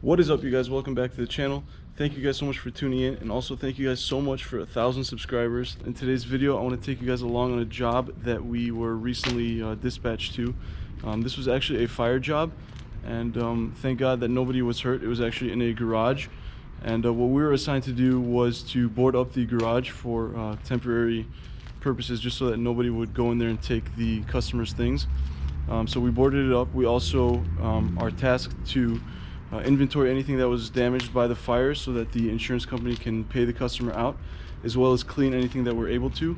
What is up, you guys? Welcome back to the channel. Thank you guys so much for tuning in, and also thank you guys so much for 1,000 subscribers. In today's video, I want to take you guys along on a job that we were recently dispatched to. This was actually a fire job, and thank God that nobody was hurt. It was actually in a garage, and what we were assigned to do was to board up the garage for temporary purposes, just so that nobody would go in there and take the customers' things. So we boarded it up. We also are tasked to inventory anything that was damaged by the fire so that the insurance company can pay the customer out, as well as clean anything that we're able to.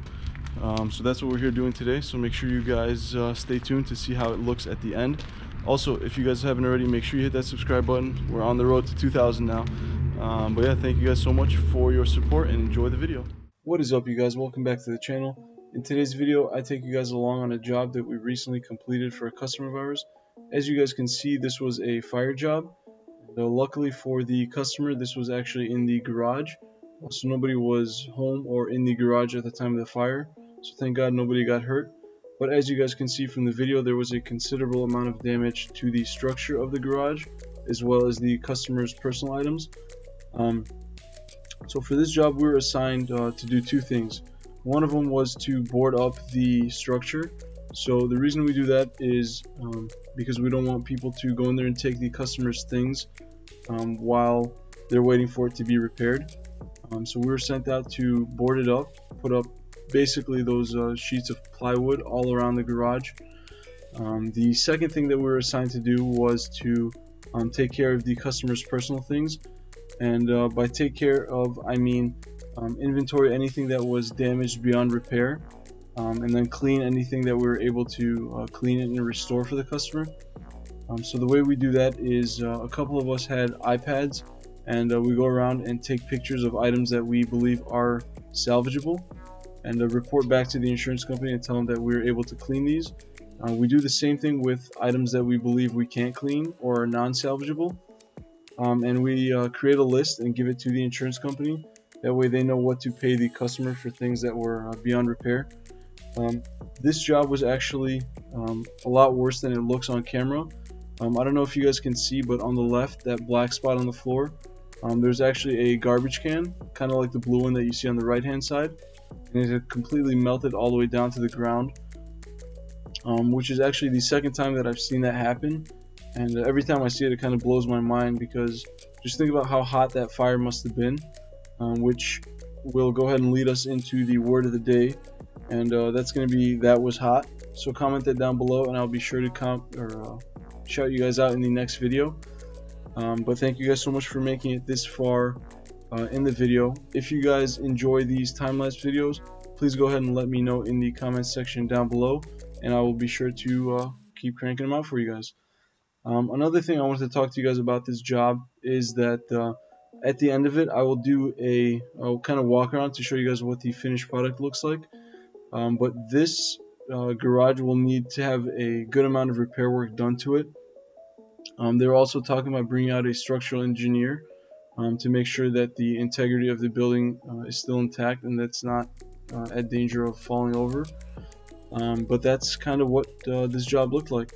So that's what we're here doing today, so make sure you guys stay tuned to see how it looks at the end. Also, if you guys haven't already, make sure you hit that subscribe button. We're on the road to 2,000 now. But yeah, thank you guys so much for your support, and enjoy the video. What is up, you guys? Welcome back to the channel. In today's video, I take you guys along on a job that we recently completed for a customer of ours. As you guys can see, this was a fire job. Luckily for the customer, this was actually in the garage, so nobody was home or in the garage at the time of the fire, so thank God nobody got hurt. But as you guys can see from the video, there was a considerable amount of damage to the structure of the garage, as well as the customer's personal items. So for this job, we were assigned to do two things. One of them was to board up the structure. So the reason we do that is because we don't want people to go in there and take the customer's things while they're waiting for it to be repaired. So we were sent out to board it up, put up basically those sheets of plywood all around the garage. The second thing that we were assigned to do was to take care of the customer's personal things. And by take care of, I mean inventory anything that was damaged beyond repair. And then clean anything that we were able to clean and restore for the customer. So the way we do that is a couple of us had iPads, and we go around and take pictures of items that we believe are salvageable, and report back to the insurance company and tell them that we're able to clean these. We do the same thing with items that we believe we can't clean or are non-salvageable, and we create a list and give it to the insurance company. That way they know what to pay the customer for things that were beyond repair. This job was actually a lot worse than it looks on camera. I don't know if you guys can see, but on the left, that black spot on the floor, there's actually a garbage can, kind of like the blue one that you see on the right hand side, and it had completely melted all the way down to the ground, which is actually the second time that I've seen that happen. And every time I see it, it kind of blows my mind, because just think about how hot that fire must have been, which will go ahead and lead us into the word of the day. And that's going to be "that was hot." So comment that down below, and I'll be sure to shout you guys out in the next video. But thank you guys so much for making it this far in the video. If you guys enjoy these time-lapse videos, please go ahead and let me know in the comments section down below, and I will be sure to keep cranking them out for you guys. Another thing I wanted to talk to you guys about this job is that at the end of it, I will do a kind of walk around to show you guys what the finished product looks like. But this garage will need to have a good amount of repair work done to it. They're also talking about bringing out a structural engineer to make sure that the integrity of the building is still intact and that's not at danger of falling over. But that's kind of what this job looked like.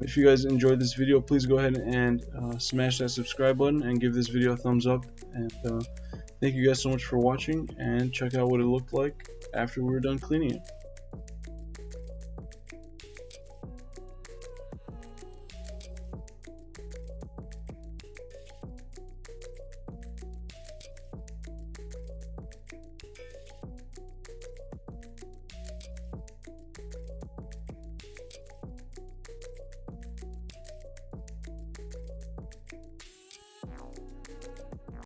If you guys enjoyed this video, please go ahead and smash that subscribe button and give this video a thumbs up. And thank you guys so much for watching, and check out what it looked like after we were done cleaning it.